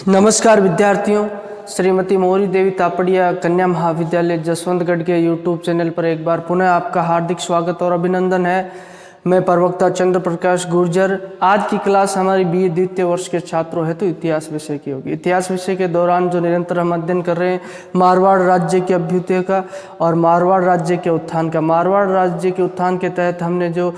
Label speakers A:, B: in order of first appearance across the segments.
A: नमस्कार विद्यार्थियों, श्रीमती मोहरी देवी तापड़िया कन्या महाविद्यालय जसवंतगढ़ के यूट्यूब चैनल पर एक बार पुनः आपका हार्दिक स्वागत और अभिनंदन है। मैं प्रवक्ता चंद्र प्रकाश गुर्जर। आज की क्लास हमारी BA द्वितीय वर्ष के छात्रों हेतु इतिहास विषय की होगी। इतिहास विषय के दौरान जो निरंतर हम अध्ययन कर रहे हैं मारवाड़ राज्य के अभ्युदय का और मारवाड़ राज्य के उत्थान का। मारवाड़ राज्य के उत्थान के तहत हमने जो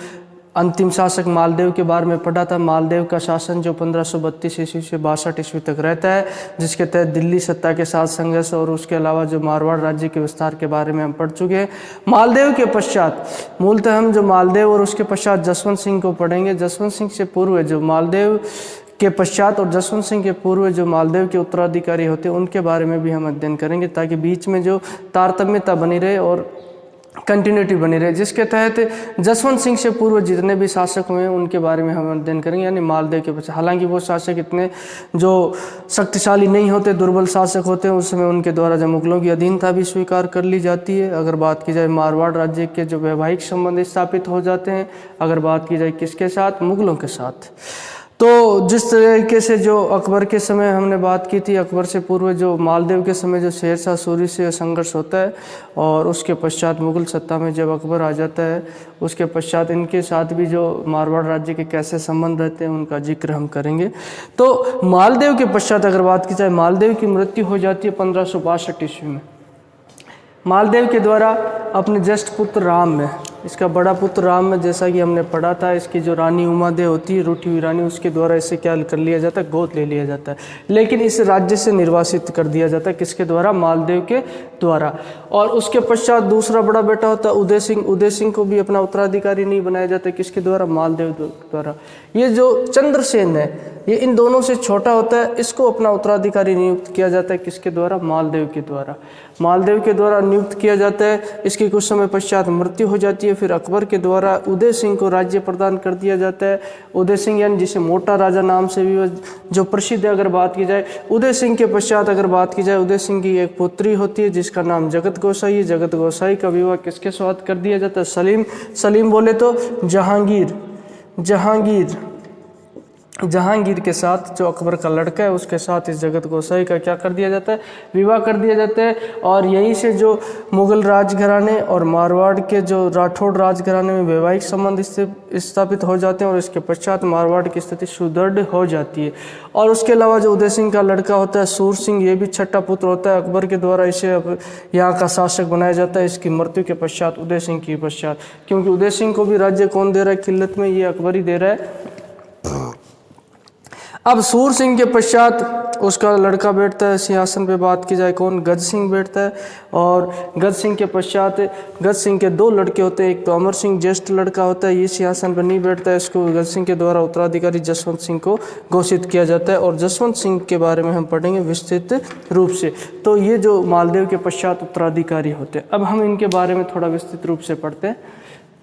A: अंतिम शासक मालदेव के बारे में पढ़ा था। मालदेव का शासन जो 1532 ईस्वी से 62 ईस्वी तक रहता है, जिसके तहत दिल्ली सत्ता के साथ संघर्ष और उसके अलावा जो मारवाड़ राज्य के विस्तार के बारे में हम पढ़ चुके हैं। मालदेव के पश्चात मूलतः हम जो मालदेव और उसके पश्चात जसवंत सिंह को पढ़ेंगे। जसवंत सिंह से पूर्व जो मालदेव के पश्चात और जसवंत सिंह के पूर्व जो मालदेव के उत्तराधिकारी होते हैं उनके बारे में भी हम अध्ययन करेंगे, ताकि बीच में जो तारतम्यता बनी रहे और कंटिन्यूटी बनी रहे, जिसके तहत जसवंत सिंह से पूर्व जितने भी शासक हुए उनके बारे में हम अध्ययन करेंगे, यानी मालदेव के पश्चात। हालांकि वो शासक इतने जो शक्तिशाली नहीं होते, दुर्बल शासक होते हैं, उस समय उनके द्वारा जब मुगलों की अधीनता भी स्वीकार कर ली जाती है। अगर बात की जाए मारवाड़ राज्य के जो वैवाहिक संबंध स्थापित हो जाते हैं, अगर बात की जाए किसके साथ, मुगलों के साथ। तो जिस तरीके से जो अकबर के समय हमने बात की थी, अकबर से पूर्व जो मालदेव के समय जो शेरशाह सूरी से संघर्ष होता है और उसके पश्चात मुगल सत्ता में जब अकबर आ जाता है, उसके पश्चात इनके साथ भी जो मारवाड़ राज्य के कैसे संबंध रहते हैं उनका जिक्र हम करेंगे। तो मालदेव के पश्चात अगर बात की जाए, मालदेव की मृत्यु हो जाती है 1562 ईस्वी में। मालदेव के द्वारा अपने ज्येष्ठ पुत्र राम में, इसका बड़ा पुत्र राम में, जैसा कि हमने पढ़ा था, इसकी जो रानी उमादेव होती है, रूठी हुई रानी, उसके द्वारा इसे क्या कर लिया जाता है, गोद ले लिया जाता है। लेकिन इस राज्य से निर्वासित कर दिया जाता है, किसके द्वारा, मालदेव के द्वारा। और उसके पश्चात दूसरा बड़ा बेटा होता है उदय सिंह। उदय सिंह को भी अपना उत्तराधिकारी नहीं बनाया जाता, किसके द्वारा, मालदेव द्वारा। ये जो चंद्रसेन है, ये इन दोनों से छोटा होता है, इसको अपना उत्तराधिकारी नियुक्त किया जाता है, किसके द्वारा, मालदेव के द्वारा। मालदेव के द्वारा नियुक्त किया जाता है। इसकी कुछ समय पश्चात मृत्यु हो जाती है। फिर अकबर के द्वारा उदय सिंह को राज्य प्रदान कर दिया जाता है। उदय सिंह यानी जिसे मोटा राजा नाम से भी जो प्रसिद्ध है। अगर बात की जाए उदय सिंह के पश्चात, अगर बात की जाए, उदय सिंह की एक पुत्री होती है जिसका नाम जगत गोसाई है। जगत गोसाई का विवाह किसके साथ कर दिया जाता है, सलीम बोले तो जहांगीर के साथ, जो अकबर का लड़का है, उसके साथ इस जगत गोसाई का क्या कर दिया जाता है, विवाह कर दिया जाता है। और यहीं से जो मुगल राजघराने और मारवाड़ के जो राठौड़ राजघराने में वैवाहिक संबंध स्थापित हो जाते हैं और इसके पश्चात मारवाड़ की स्थिति सुदृढ़ हो जाती है। और उसके अलावा जो उदय सिंह का लड़का होता है सूर सिंह, ये भी छठा पुत्र होता है। अकबर के द्वारा इसे यहाँ का शासक बनाया जाता है, इसकी मृत्यु के पश्चात, उदय सिंह के पश्चात। क्योंकि उदय सिंह को भी राज्य कौन दे रहा है किल्लत में, ये अकबर ही दे रहा है। अब सूर सिंह के पश्चात उसका लड़का बैठता है सिंहासन पे। बात की जाए कौन, गज सिंह बैठता है। और गज सिंह के पश्चात गज सिंह के दो लड़के होते हैं। एक तो अमर सिंह ज्येष्ठ लड़का होता है, ये सिंहासन पर नहीं बैठता है, इसको गज सिंह के द्वारा उत्तराधिकारी जसवंत सिंह को घोषित किया जाता है। और जसवंत सिंह के बारे में हम पढ़ेंगे विस्तृत रूप से। तो ये जो मालदेव के पश्चात उत्तराधिकारी होते हैं, अब हम इनके बारे में थोड़ा विस्तृत रूप से पढ़ते हैं।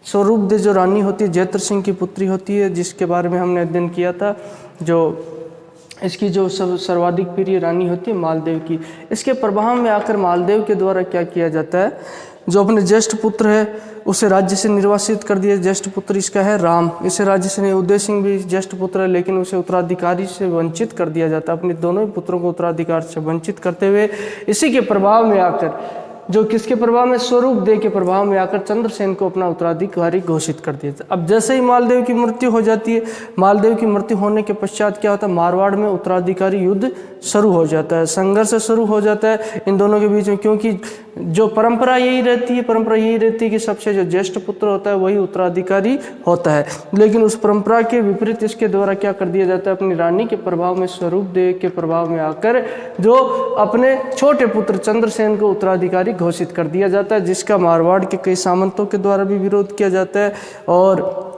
A: स्वरूपदेव जो रानी होती है, जैत्र सिंह की पुत्री होती है, जिसके बारे में हमने अध्ययन किया था। जो इसकी जो सर्वाधिक प्रिय रानी होती है मालदेव की। इसके प्रभाव में आकर मालदेव के द्वारा क्या किया जाता है, जो अपने ज्येष्ठ पुत्र है उसे राज्य से निर्वासित कर दिया। ज्येष्ठ पुत्र इसका है राम, इसे राज्य से नहीं। उदय सिंह भी ज्येष्ठ पुत्र है, लेकिन उसे उत्तराधिकारी से वंचित कर दिया जाता है। अपने दोनों ही पुत्रों को उत्तराधिकार से वंचित करते हुए इसी के प्रभाव में आकर, जो किसके प्रभाव में, स्वरूपदेव के प्रभाव में आकर चंद्रसेन को अपना उत्तराधिकारी घोषित कर दिया था। अब जैसे ही मालदेव की मृत्यु हो जाती है, मालदेव की मृत्यु होने के पश्चात क्या होता है, मारवाड़ में उत्तराधिकारी युद्ध शुरू हो जाता है, संघर्ष शुरू हो जाता है इन दोनों के बीच में। क्योंकि जो परंपरा यही रहती है कि सबसे जो ज्येष्ठ पुत्र होता है वही उत्तराधिकारी होता है। लेकिन उस परंपरा के विपरीत इसके द्वारा क्या कर दिया जाता है, अपनी रानी के प्रभाव में, स्वरूपदेव के प्रभाव में आकर जो अपने छोटे पुत्र चंद्रसेन को उत्तराधिकारी घोषित कर दिया जाता है, जिसका मारवाड़ के कई सामंतों के द्वारा भी विरोध किया जाता है और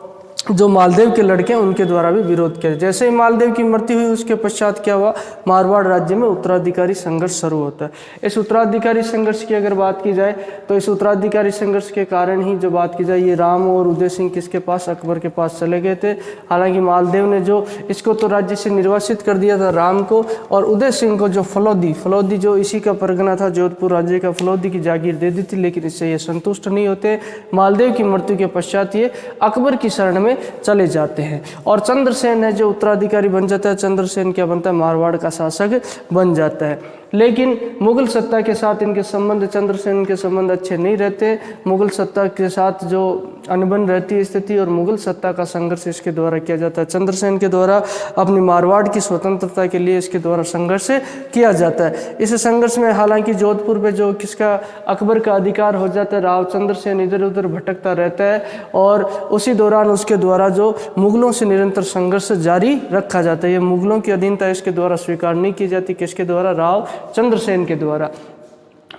A: जो मालदेव के लड़के हैं उनके द्वारा भी विरोध किया। जैसे ही मालदेव की मृत्यु हुई उसके पश्चात क्या हुआ, मारवाड़ राज्य में उत्तराधिकारी संघर्ष शुरू होता है। इस उत्तराधिकारी संघर्ष की अगर बात की जाए तो इस उत्तराधिकारी संघर्ष के कारण ही जो बात की जाए, ये राम और उदय सिंह किसके पास, अकबर के पास चले गए थे। हालांकि मालदेव ने जो इसको तो राज्य से निर्वासित कर दिया था राम को, और उदय सिंह को जो फलौदी जो इसी का परगना था, जोधपुर राज्य का, फलौदी की जागीर दे दी थी। लेकिन इससे ये संतुष्ट नहीं होते। मालदेव की मृत्यु के पश्चात ये अकबर की शरण में में चले जाते हैं। और चंद्रसेन है जो उत्तराधिकारी बन जाता है, चंद्रसेन क्या बनता है, मारवाड़ का शासक बन जाता है। लेकिन मुगल सत्ता के साथ इनके संबंध, चंद्रसेन के संबंध अच्छे नहीं रहते। मुगल सत्ता के साथ जो अनबन रहती है स्थिति, और मुगल सत्ता का संघर्ष इसके द्वारा किया जाता है। चंद्रसेन के द्वारा अपनी मारवाड़ की स्वतंत्रता के लिए इसके द्वारा संघर्ष किया जाता है। इस संघर्ष में हालांकि जोधपुर पे जो किसका, अकबर का अधिकार हो जाता है। राव चंद्रसेन इधर उधर भटकता रहता है और उसी दौरान उसके द्वारा जो मुगलों से निरंतर संघर्ष जारी रखा जाता है। ये मुगलों की अधीनता इसके द्वारा स्वीकार नहीं की जाती, किसके द्वारा, राव चंद्रसेन के द्वारा।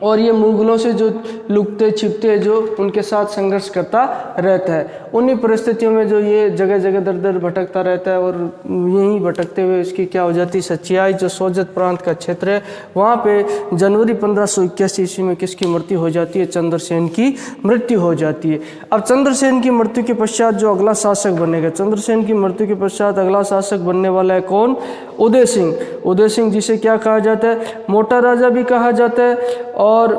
A: और ये मुगलों से जो लुकते छिपते जो उनके साथ संघर्ष करता रहता है। उन्हीं परिस्थितियों में जो ये जगह जगह दर दर भटकता रहता है, और यहीं भटकते हुए इसकी क्या हो जाती है, सचियाई जो सोजत प्रांत का क्षेत्र है, वहाँ पे जनवरी 1581 ईस्वी में किसकी मृत्यु हो जाती है, चंद्रसेन की मृत्यु हो जाती है। अब चंद्रसेन की मृत्यु के पश्चात जो अगला शासक बनेगा, चंद्रसेन की मृत्यु के पश्चात अगला शासक बनने वाला है कौन, उदय सिंह। उदय सिंह जिसे क्या कहा जाता है, मोटा राजा भी कहा जाता है। और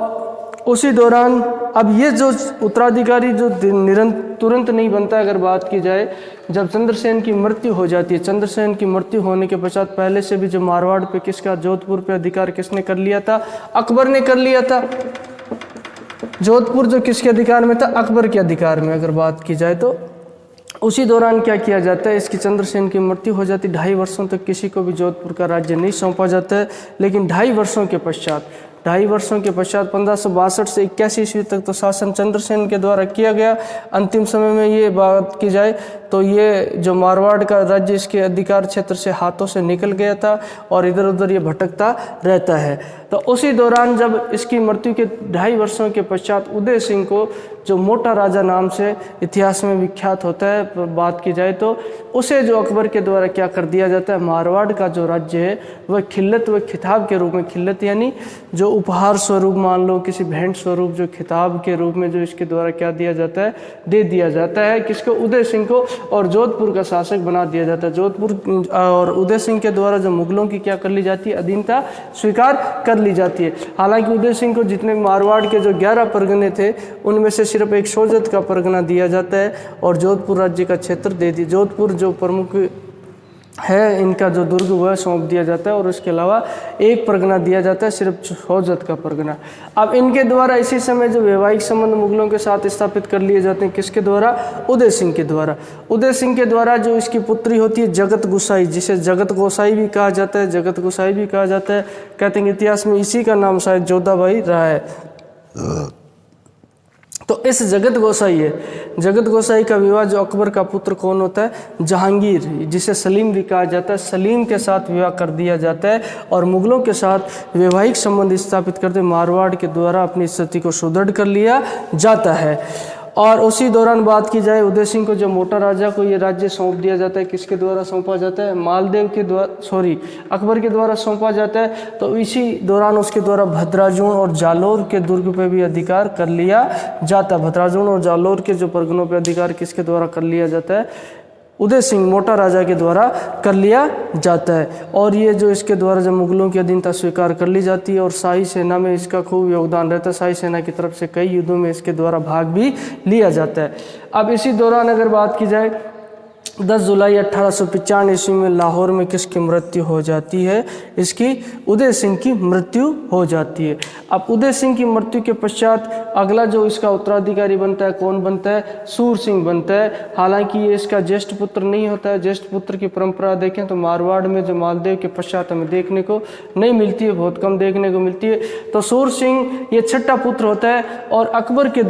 A: उसी दौरान अब ये जो उत्तराधिकारी जो तुरंत नहीं बनता, अगर बात की जाए, जब चंद्रसेन की मृत्यु हो जाती है, चंद्रसेन की मृत्यु होने के पश्चात पहले से भी जो मारवाड़ पे किसका, जोधपुर पे अधिकार किसने कर लिया था, अकबर ने कर लिया था। जोधपुर जो किसके अधिकार में था, अकबर के अधिकार में अगर बात की जाए तो। उसी दौरान क्या किया जाता है, इसकी चंद्रसेन की मृत्यु हो जाती है। 2.5 वर्षों तक किसी को भी जोधपुर का राज्य नहीं सौंपा जाता है। लेकिन 2.5 वर्षों के पश्चात 1562 से 81 ईस्वी तक तो शासन चंद्रसेन के द्वारा किया गया। अंतिम समय में ये बात की जाए तो ये जो मारवाड़ का राज्य इसके अधिकार क्षेत्र से हाथों से निकल गया था और इधर उधर ये भटकता रहता है। तो उसी दौरान जब इसकी मृत्यु के 2.5 वर्षों के पश्चात उदय सिंह को, जो मोटा राजा नाम से इतिहास में विख्यात होता है बात की जाए तो, उसे जो अकबर के द्वारा क्या कर दिया जाता है, मारवाड़ का जो राज्य है वह खिल्लत व खिताब के रूप में, खिल्लत यानी जो उपहार स्वरूप, मान लो किसी भेंट स्वरूप, जो खिताब के रूप में जो इसके द्वारा क्या दिया जाता है, दे दिया जाता है किसको, उदय सिंह को, और जोधपुर का शासक बना दिया जाता है। जोधपुर और उदय सिंह के द्वारा जो मुगलों की क्या कर ली जाती है, अधीनता स्वीकार कर ली जाती है। हालांकि उदय सिंह को जितने मारवाड़ के जो 11 परगने थे उनमें से सिर्फ एक सोजत का परगना दिया जाता है और जोधपुर राज्य का क्षेत्र दे दिया, जोधपुर जो प्रमुख है इनका जो दुर्ग वह सौंप दिया जाता है, और उसके अलावा एक परगना दिया जाता है, सिर्फ सोजत का परगना। अब इनके द्वारा इसी समय जो वैवाहिक संबंध मुगलों के साथ स्थापित कर लिए जाते हैं, किसके द्वारा, उदय सिंह के द्वारा। उदय सिंह के द्वारा जो इसकी पुत्री होती है जगत गोसाई, जिसे जगत गोसाई भी कहा जाता है, जगत गोसाई भी कहा जाता है। कहते हैं इतिहास में इसी का नाम शायद जोधाबाई रहा है। तो इस जगत गोसाई है, जगत गोसाई का विवाह जो अकबर का पुत्र कौन होता है, जहांगीर, जिसे सलीम भी कहा जाता है, सलीम के साथ विवाह कर दिया जाता है और मुगलों के साथ वैवाहिक संबंध स्थापित करते मारवाड़ के द्वारा अपनी स्थिति को सुदृढ़ कर लिया जाता है। और उसी दौरान बात की जाए, उदय सिंह को जो मोटा राजा को ये राज्य सौंप दिया जाता है, किसके द्वारा सौंपा जाता है, मालदेव के द्वारा, अकबर के द्वारा सौंपा जाता है। तो इसी दौरान उसके द्वारा भद्राजुण और जालोर के दुर्ग पे भी अधिकार कर लिया जाता है। भद्राजुण और जालोर के जो परगनों पे अधिकार किसके द्वारा कर लिया जाता है, उदय सिंह मोटा राजा के द्वारा कर लिया जाता है। और ये जो इसके द्वारा जब मुगलों की अधीनता स्वीकार कर ली जाती है और शाही सेना में इसका खूब योगदान रहता है, शाही सेना की तरफ से कई युद्धों में इसके द्वारा भाग भी लिया जाता है। अब इसी दौरान अगर बात की जाए, 10 जुलाई 1895 ईस्वी में लाहौर में किसकी मृत्यु हो जाती है, इसकी उदय सिंह की मृत्यु हो जाती है। अब उदय सिंह की मृत्यु के पश्चात अगला जो इसका उत्तराधिकारी बनता है, कौन बनता है, सूर सिंह बनता है। हालांकि ये इसका ज्येष्ठ पुत्र नहीं होता है। ज्येष्ठ पुत्र की परंपरा देखें तो मारवाड़ में जो मालदेव के पश्चात हमें देखने को नहीं मिलती है, बहुत कम देखने को मिलती है। तो सूर सिंह ये छठा पुत्र होता है और अकबर के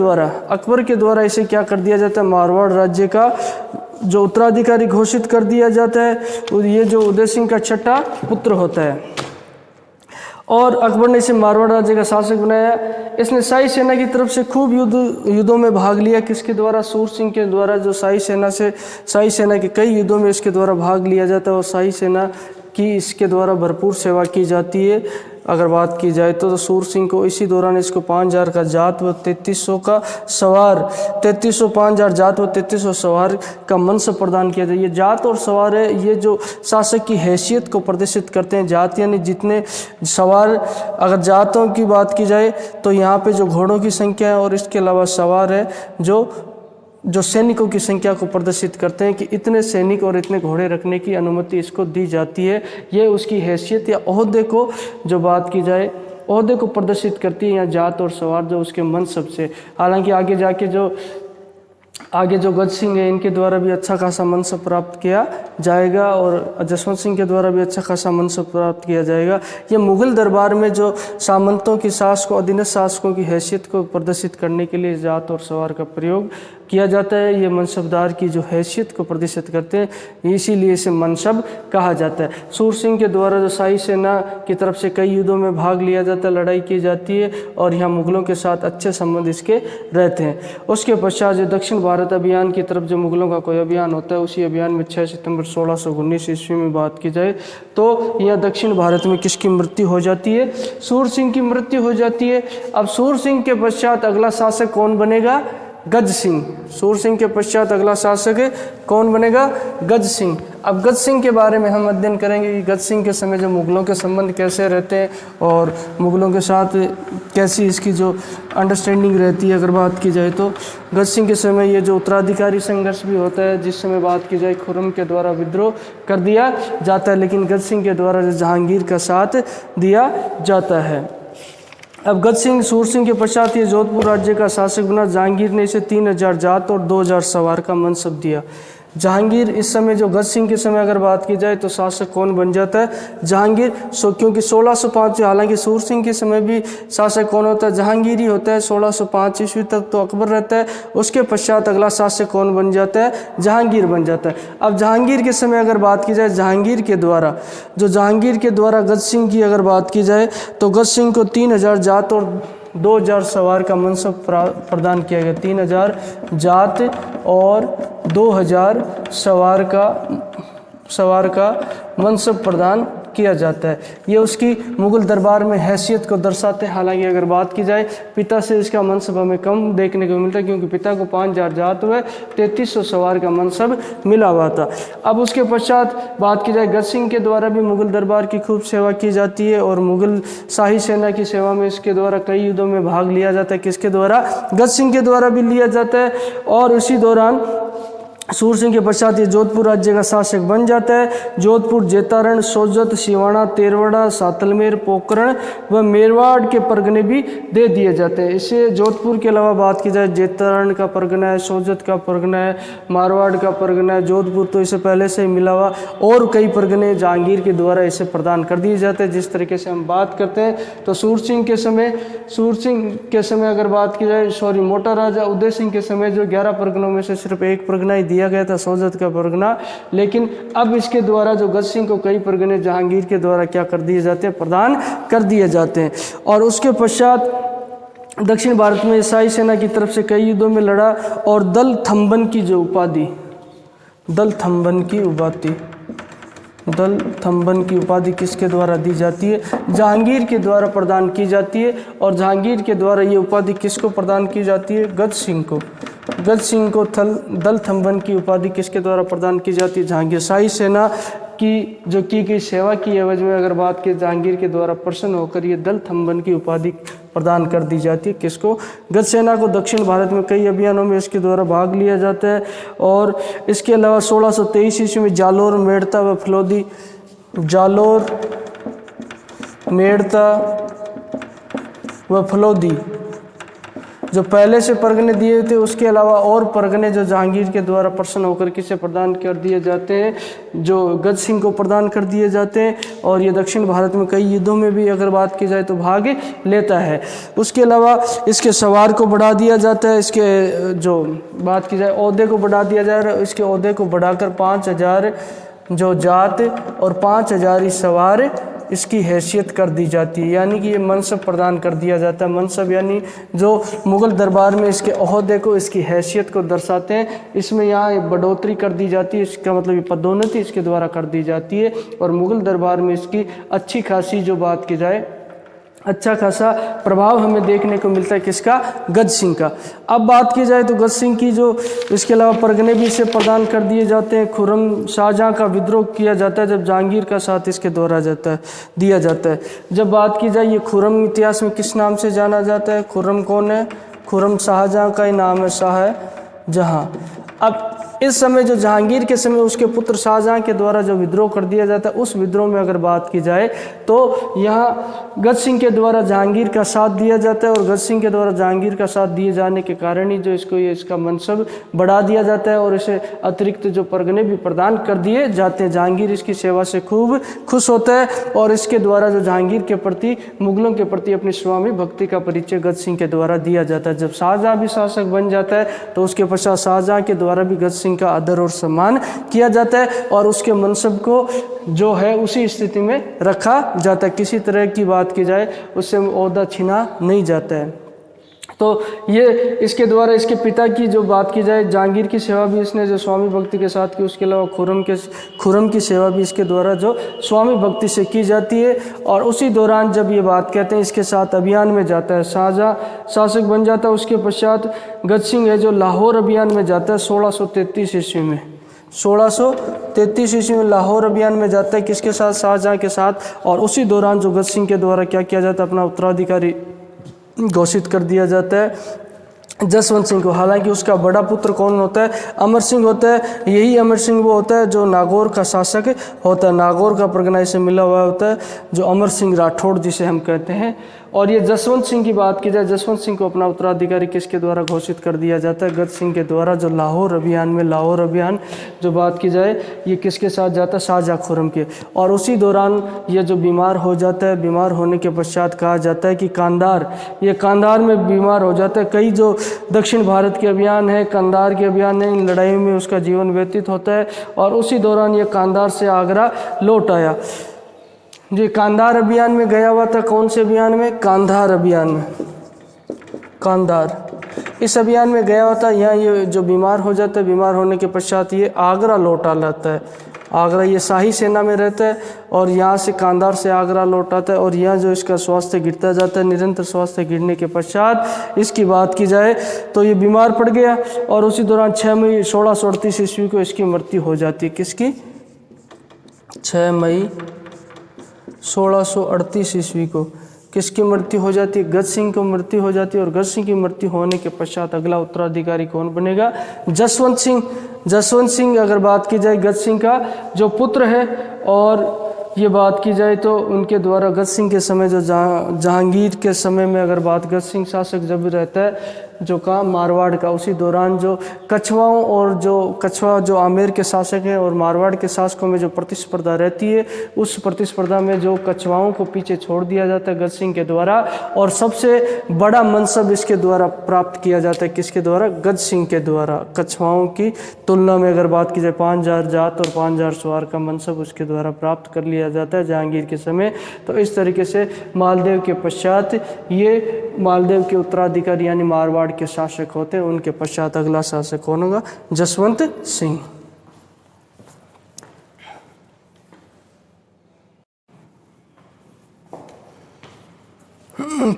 A: द्वारा इसे क्या कर दिया जाता है, मारवाड़ राज्य का जो उत्तराधिकारी घोषित कर दिया जाता है। ये जो उदय सिंह का छठा पुत्र होता है और अकबर ने इसे मारवाड़ राज्य का शासक बनाया। इसने शाही सेना की तरफ से खूब युद्धों में भाग लिया, किसके द्वारा, सूर सिंह के द्वारा। जो शाही सेना के कई युद्धों में इसके द्वारा भाग लिया जाता है और शाही सेना की इसके द्वारा भरपूर सेवा की जाती है। अगर बात की जाए तो सूर सिंह को इसी दौरान इसको 5000 का जात व 3300 का सवार, 5000 जात व 3300 सवार का मनसब प्रदान किया जाए। ये जात और सवार है, ये जो शासक की हैसियत को प्रदर्शित करते हैं। जात यानी जितने सवार, अगर जातों की बात की जाए तो यहाँ पे जो घोड़ों की संख्या है और इसके अलावा सवार है जो जो सैनिकों की संख्या को प्रदर्शित करते हैं कि इतने सैनिक और इतने घोड़े रखने की अनुमति इसको दी जाती है। ये उसकी हैसियत या ओहदे को जो बात की जाए ओहदे को प्रदर्शित करती है, या जात और सवार जो उसके मनसब से। हालांकि आगे जो गज सिंह है इनके द्वारा भी अच्छा खासा मनसब प्राप्त किया जाएगा और जसवंत सिंह के द्वारा भी अच्छा खासा मनसब प्राप्त किया जाएगा। ये मुग़ल दरबार में जो सामंतों की शासकों अधीनस्थ शासकों की हैसियत को प्रदर्शित करने के लिए जात और सवार का प्रयोग किया जाता है। ये मनसबदार की जो हैसियत को प्रदर्शित करते हैं, इसीलिए इसे मनसब कहा जाता है। सूर सिंह के द्वारा जो शाही सेना की तरफ से कई युद्धों में भाग लिया जाता है, लड़ाई की जाती है और यहाँ मुग़लों के साथ अच्छे संबंध इसके रहते हैं। उसके पश्चात जो दक्षिण भारत अभियान की तरफ जो मुग़लों का कोई अभियान होता है, उसी अभियान में 6 सितंबर 1619 ईस्वी में बात की जाए तो यह दक्षिण भारत में किसकी मृत्यु हो जाती है? सूर सिंह की मृत्यु हो जाती है। अब सूर सिंह के पश्चात अगला शासक कौन बनेगा? गज सिंह। सूर सिंह के पश्चात अगला शासक कौन बनेगा? गज सिंह। अब गज सिंह के बारे में हम अध्ययन करेंगे कि गज सिंह के समय जो मुग़लों के संबंध कैसे रहते हैं और मुग़लों के साथ कैसी इसकी जो अंडरस्टैंडिंग रहती है। अगर बात की जाए तो गज सिंह के समय ये जो उत्तराधिकारी संघर्ष भी होता है, जिस समय बात की जाए खुर्रम के द्वारा विद्रोह कर दिया जाता है, लेकिन गज सिंह के द्वारा जो जहांगीर का साथ दिया जाता है। अब गज सिंह सूर सिंह के पश्चात ये जोधपुर राज्य का शासक बना। जहांगीर ने इसे 3000 जात और 2000 सवार का मनसब दिया। जहांगीर इस समय जो गज सिंह के समय अगर बात की जाए तो शासक कौन बन जाता है? जहांगीर। क्योंकि 1605 हालांकि सूर सिंह के समय भी शासक कौन होता है? जहांगीर ही होता है। 1605 ईस्वी तक तो अकबर रहता है। उसके पश्चात अगला शासक कौन बन जाता है? जहांगीर बन जाता है। अब जहांगीर के समय अगर बात की जाए, जहांगीर के द्वारा गज सिंह की अगर बात की जाए तो गज सिंह को 3000 जात और 2000 सवार का मनसब प्रदान किया गया। 3000 जात और 2000 सवार का मनसब प्रदान किया जाता है। ये उसकी मुग़ल दरबार में हैसियत को दर्शाते हैं। हालांकि अगर बात की जाए पिता से इसका मनसब हमें कम देखने को मिलता है, क्योंकि पिता को 5000 जात व 3300 सवार का मनसब मिला हुआ था। अब उसके पश्चात बात की जाए, गज सिंह के द्वारा भी मुग़ल दरबार की खूब सेवा की जाती है और मुग़ल शाही सेना की सेवा में इसके द्वारा कई युद्धों में भाग लिया जाता है। किसके द्वारा? गज सिंह के द्वारा भी लिया जाता है। और उसी दौरान सूर सिंह के पश्चात ये जोधपुर राज्य का शासक बन जाता है। जोधपुर, जेतारण, सोजत, सिवाना, तेरवड़ा, सातलमेर, पोकरण व मेरवाड़ के परगने भी दे दिए जाते हैं। इससे जोधपुर के अलावा बात की जाए, जेतारण का परगना है, सोजत का परगना है, मारवाड़ का परगना है। जोधपुर तो इसे पहले से ही मिला हुआ और कई परगने जहांगीर के द्वारा इसे प्रदान कर दिए जाते हैं। जिस तरीके से हम बात करते हैं तो सूर सिंह के समय अगर बात की जाए, मोटा राजा उदय सिंह के समय जो 11 परगनों में से सिर्फ एक परगना ही दिया गया था, सोजत का परगना। लेकिन अब इसके द्वारा जो गज सिंह को कई परगने जहांगीर के द्वारा क्या कर दिए जाते हैं? प्रदान कर दिए जाते हैं। और उसके पश्चात दक्षिण भारत में ईसाई सेना की तरफ से कई युद्धों में लड़ा और दल थम्बन की उपाधि किसके द्वारा दी जाती है? जहांगीर के द्वारा प्रदान की जाती है। और जहांगीर के द्वारा ये उपाधि किसको प्रदान की जाती है? गज सिंह को दल थम्बन की उपाधि किसके द्वारा प्रदान की जाती है? जहांगीर। शाही सेना की जो की गई सेवा की एवज में अगर बात की, जहांगीर के द्वारा प्रसन्न होकर ये दल थम्बन की उपाधि प्रदान कर दी जाती है। किसको? गज सेना को। दक्षिण भारत में कई अभियानों में इसके द्वारा भाग लिया जाता है। और इसके अलावा 1623 ईस्वी में जालोर, मेड़ता व फलोदी जो पहले से परगने दिए थे, उसके अलावा और परगने जो जहांगीर के द्वारा प्रसन्न होकर किसे प्रदान कर दिए जाते हैं? जो गज सिंह को प्रदान कर दिए जाते हैं। और ये दक्षिण भारत में कई युद्धों में भी अगर बात की जाए तो भाग लेता है। उसके अलावा इसके सवार को बढ़ा दिया जाता है। इसके जो बात की जाए ओहदे को बढ़ा दिया जा रहा है। इसके ओहदे को बढ़ाकर 5000 जो जात और 5000 ही सवार इसकी हैसियत कर दी जाती है। यानी कि ये मनसब प्रदान कर दिया जाता है। मनसब यानी जो मुग़ल दरबार में इसके ओहदे को, इसकी हैसियत को दर्शाते हैं। इसमें यहाँ बढ़ोतरी कर दी जाती है, इसका मतलब ये पदोन्नति इसके द्वारा कर दी जाती है। और मुग़ल दरबार में इसकी अच्छी खासी जो बात की जाए अच्छा खासा प्रभाव हमें देखने को मिलता है। किसका? गज सिंह का। अब बात की जाए तो गज सिंह की जो इसके अलावा परगने भी इसे प्रदान कर दिए जाते हैं। खुर्रम शाहजहाँ का विद्रोह किया जाता है जब जहांगीर का साथ इसके द्वारा दिया जाता है। जब बात की जाए, ये खुर्रम इतिहास में किस नाम से जाना जाता है? खुर्रम कौन है? खुर्रम शाहजहाँ का ही नाम है। जहां। अब इस समय जो जहांगीर के समय उसके पुत्र शाहजहां के द्वारा जो विद्रोह कर दिया जाता है, उस विद्रोह में अगर बात की जाए तो यहाँ गज सिंह के द्वारा जहांगीर का साथ दिया जाता है, और गज सिंह के द्वारा जहांगीर का साथ दिए जाने के कारण ही जो इसका मनसब बढ़ा दिया जाता है और इसे अतिरिक्त जो परगने भी प्रदान कर दिए जाते हैं। जहांगीर इसकी सेवा से खूब खुश होता है और इसके द्वारा जो जहांगीर के प्रति, मुगलों के प्रति अपनी स्वामी भक्ति का परिचय गज सिंह के द्वारा दिया जाता है। जब शाहजहां भी शासक बन जाता है तो उसके पश्चात शाहजहां के द्वारा भी गज सिंह का आदर और सम्मान किया जाता है और उसके मनसब को जो है उसी स्थिति में रखा जाता है। किसी तरह की बात की जाए उससे ओहदा छीना नहीं जाता है। तो ये इसके द्वारा इसके पिता की जो बात की जाए, जहांगीर की सेवा भी इसने जो स्वामी भक्ति के साथ की, उसके अलावा खुर्रम की सेवा भी इसके द्वारा जो स्वामी भक्ति से की जाती है। और उसी दौरान जब ये बात कहते हैं इसके साथ अभियान में जाता है, शाहजहां शासक बन जाता है, उसके पश्चात गज सिंह है जो लाहौर अभियान में जाता है 1633 ईस्वी में। 1633 ईस्वी में लाहौर अभियान में जाता है, किसके साथ? शाहजहां के साथ। और उसी दौरान जो गज सिंह के द्वारा क्या किया जाता है, अपना उत्तराधिकारी घोषित कर दिया जाता है जसवंत सिंह को। हालांकि उसका बड़ा पुत्र कौन होता है? अमर सिंह होता है। यही अमर सिंह वो होता है जो नागौर का शासक होता है, नागौर का परगना से मिला हुआ होता है, जो अमर सिंह राठौड़ जिसे हम कहते हैं। और ये जसवंत सिंह की बात की जाए, जसवंत सिंह को अपना उत्तराधिकारी किसके द्वारा घोषित कर दिया जाता है? गज सिंह के द्वारा। जो लाहौर अभियान जो बात की जाए ये किसके साथ जाता है? शाहजहां खुर्रम के। और उसी दौरान ये जो बीमार हो जाता है, बीमार होने के पश्चात कहा जाता है कि कांधार में बीमार हो जाता है। कई जो दक्षिण भारत के अभियान है, कांधार के अभियान है, इन लड़ाइयों में उसका जीवन व्यतीत होता है। और उसी दौरान ये कांधार से आगरा लौट आया। जी, कांधार अभियान में गया हुआ था। कौन से अभियान में? कांधार अभियान में। कांधार इस अभियान में गया हुआ था। यहाँ ये जो बीमार हो जाता है, बीमार होने के पश्चात ये आगरा लौटा लाता है। आगरा ये शाही सेना में रहता है और यहाँ से कांधार से आगरा लौट आता है। और यहाँ जो इसका स्वास्थ्य गिरता जाता है, निरंतर स्वास्थ्य गिरने के पश्चात इसकी बात की जाए तो ये बीमार पड़ गया। और उसी दौरान 6 मई 1638 ईस्वी को इसकी मृत्यु हो जाती है। किसकी? 6 मई 1638 ईस्वी को किसकी मृत्यु हो जाती है? गज सिंह को मृत्यु हो जाती है। और गज सिंह की मृत्यु होने के पश्चात अगला उत्तराधिकारी कौन बनेगा? जसवंत सिंह। जसवंत सिंह अगर बात की जाए, गज सिंह का जो पुत्र है, और ये बात की जाए तो उनके द्वारा गज सिंह के समय जो जहांगीर के समय में अगर बात, गज सिंह शासक जब भी रहता है जो का मारवाड़ का, उसी दौरान जो कछवाओं और कछवा जो आमेर के शासक हैं और मारवाड़ के शासकों में जो प्रतिस्पर्धा रहती है, उस प्रतिस्पर्धा में जो कछवाओं को पीछे छोड़ दिया जाता है गज सिंह के द्वारा। और सबसे बड़ा मनसब इसके द्वारा प्राप्त किया जाता है। किसके द्वारा? गज सिंह के द्वारा। कछवाओं की तुलना में अगर बात की जाए 5000 जात और 5000 सवार का मनसब उसके द्वारा प्राप्त कर लिया जाता है जहांगीर के समय। तो इस तरीके से मालदेव के पश्चात ये मालदेव के उत्तराधिकारी यानी मारवाड़ के शासक होते हैं। उनके पश्चात अगला शासक कौन होगा? जसवंत सिंह।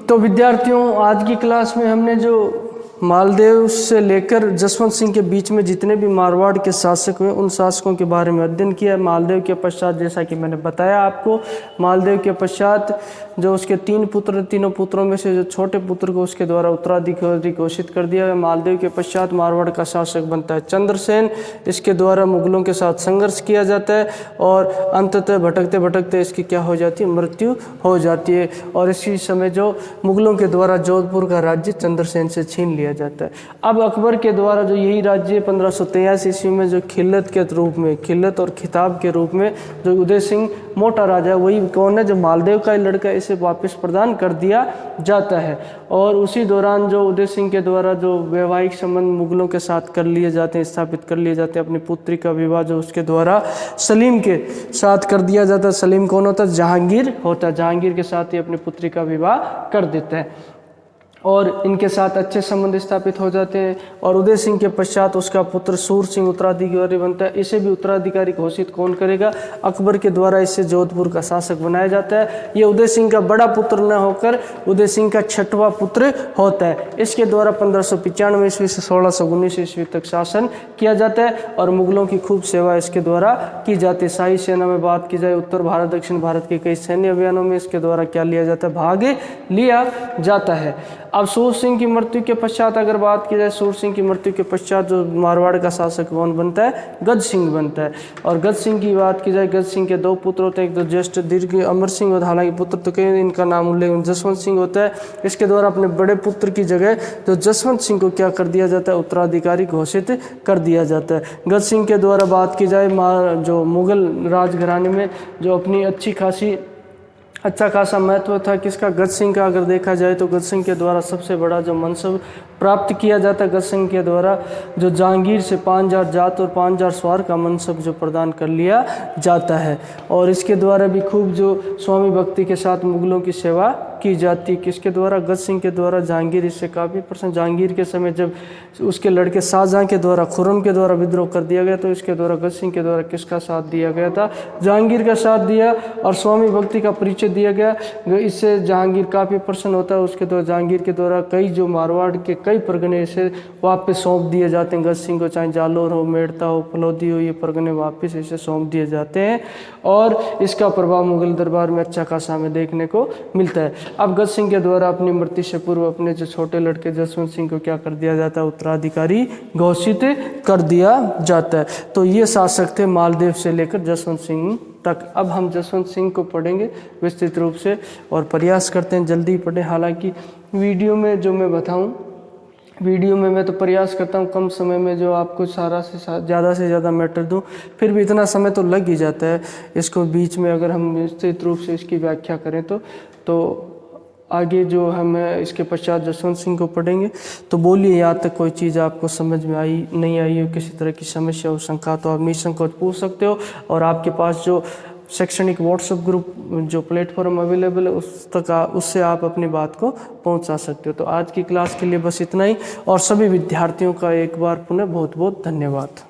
A: तो विद्यार्थियों, आज की क्लास में हमने जो मालदेव से लेकर जसवंत सिंह के बीच में जितने भी मारवाड़ के शासक हुए, उन शासकों के बारे में अध्ययन किया। मालदेव के पश्चात जैसा कि मैंने बताया आपको, मालदेव के पश्चात जो उसके 3 पुत्र, तीनों पुत्रों में से जो छोटे पुत्र को उसके द्वारा उत्तराधिकारी घोषित कर दिया है। मालदेव के पश्चात मारवाड़ का शासक बनता है चंद्रसेन। इसके द्वारा मुगलों के साथ संघर्ष किया जाता है और अंततः भटकते भटकते इसकी क्या हो जाती है? मृत्यु हो जाती है। और इसी समय जो मुगलों के द्वारा जोधपुर का राज्य चंद्रसेन से छीन लिया जाता है। अब अकबर के द्वारा जो यही राज्य 1583 ईस्वी में जो खिल्लत के रूप में, खिल्लत और खिताब के रूप में जो उदय सिंह मोटा राजा, वही कौन है? जो मालदेव का ही लड़का, इसे वापस प्रदान कर दिया जाता है। और उसी दौरान जो उदय सिंह के द्वारा जो वैवाहिक संबंध मुगलों के साथ कर लिए जाते हैं, स्थापित कर लिए जाते हैं। अपनी पुत्री का विवाह जो उसके द्वारा सलीम के साथ कर दिया जाता है। सलीम कौन होता है? जहांगीर होता है। जहांगीर के साथ ही अपनी पुत्री का विवाह कर देता है और इनके साथ अच्छे संबंध स्थापित हो जाते हैं। और उदय सिंह के पश्चात उसका पुत्र सूर सिंह उत्तराधिकारी बनता है। इसे भी उत्तराधिकारी घोषित कौन करेगा? अकबर के द्वारा इसे जोधपुर का शासक बनाया जाता है। ये उदय सिंह का बड़ा पुत्र न होकर उदय सिंह का 6वां पुत्र होता है। इसके द्वारा 1595 ईस्वी से 1619 ईस्वी तक शासन किया जाता है और मुगलों की खूब सेवा इसके द्वारा की जाती है। शाही सेना में बात की जाए, उत्तर भारत, दक्षिण भारत के कई सैन्य अभियानों में इसके द्वारा क्या लिया जाता है? भाग लिया जाता है। अब सूर सिंह की मृत्यु के पश्चात अगर बात की जाए, सूर सिंह की मृत्यु के पश्चात जो मारवाड़ का शासक कौन बनता है? गज सिंह बनता है। और गज सिंह की बात की जाए, गज सिंह के 2 पुत्र होते हैं, एक तो ज्येष्ठ दीर्घ अमर सिंह और हालांकि पुत्र तो कई, इनका नाम उल्लेख जसवंत सिंह होता है। इसके द्वारा अपने बड़े पुत्र की जगह जो जसवंत सिंह को क्या कर दिया जाता है? उत्तराधिकारी घोषित कर दिया जाता है। गज सिंह के द्वारा बात की जाए, जो मुगल राजघराने में जो अपनी अच्छा खासा महत्व था किसका? गज सिंह का। अगर देखा जाए तो गज सिंह के द्वारा सबसे बड़ा जो मनसब प्राप्त किया जाता है, गज सिंह के द्वारा जो जहांगीर से 5000 जात और 5000 स्वार का मनसब जो प्रदान कर लिया जाता है। और इसके द्वारा भी खूब जो स्वामी भक्ति के साथ मुगलों की सेवा की जाती। किसके द्वारा? गज सिंह के द्वारा। जहांगीर इससे काफ़ी प्रसन्न। जहांगीर के समय जब उसके लड़के शाहजहां के द्वारा, खुर्रम के द्वारा विद्रोह कर दिया गया, तो इसके द्वारा गज सिंह के द्वारा किसका साथ दिया गया था? जहांगीर का साथ दिया और स्वामी भक्ति का परिचय दिया गया। इससे जहांगीर काफ़ी प्रसन्न होता है। उसके द्वारा जहांगीर के द्वारा कई जो मारवाड़ के कई परगने इसे वापस सौंप दिए जाते हैं गज सिंह को, चाहे जालोर हो, मेड़ता हो, फलौदी हो, ये परगने वापस इसे सौंप दिए जाते हैं। और इसका प्रभाव मुगल दरबार में अच्छा खासा हमें देखने को मिलता है। अब गज सिंह के द्वारा अपनी मृत्यु से पूर्व अपने जो छोटे लड़के जसवंत सिंह को क्या कर दिया जाता है? उत्तराधिकारी घोषित कर दिया जाता है। तो ये शासक थे मालदेव से लेकर जसवंत सिंह तक। अब हम जसवंत सिंह को पढ़ेंगे विस्तृत रूप से और प्रयास करते हैं जल्दी पढ़ें। हालांकि वीडियो में जो मैं बताऊं, वीडियो में मैं तो प्रयास करता हूं कम समय में जो आपको ज़्यादा से ज़्यादा मैटर दूं, फिर भी इतना समय तो लग ही जाता है। इसको बीच में अगर हम विस्तृत रूप से इसकी व्याख्या करें तो आगे जो हम इसके पश्चात जसवंत सिंह को पढ़ेंगे। तो बोलिए यहाँ तक कोई चीज़ आपको समझ में आई, नहीं आई हो, किसी तरह की समस्या हो, शंका, तो आप निसंकोच पूछ सकते हो। और आपके पास जो शैक्षणिक व्हाट्सएप ग्रुप जो प्लेटफॉर्म अवेलेबल है उससे आप अपनी बात को पहुंचा सकते हो। तो आज की क्लास के लिए बस इतना ही और सभी विद्यार्थियों का एक बार पुनः बहुत बहुत धन्यवाद।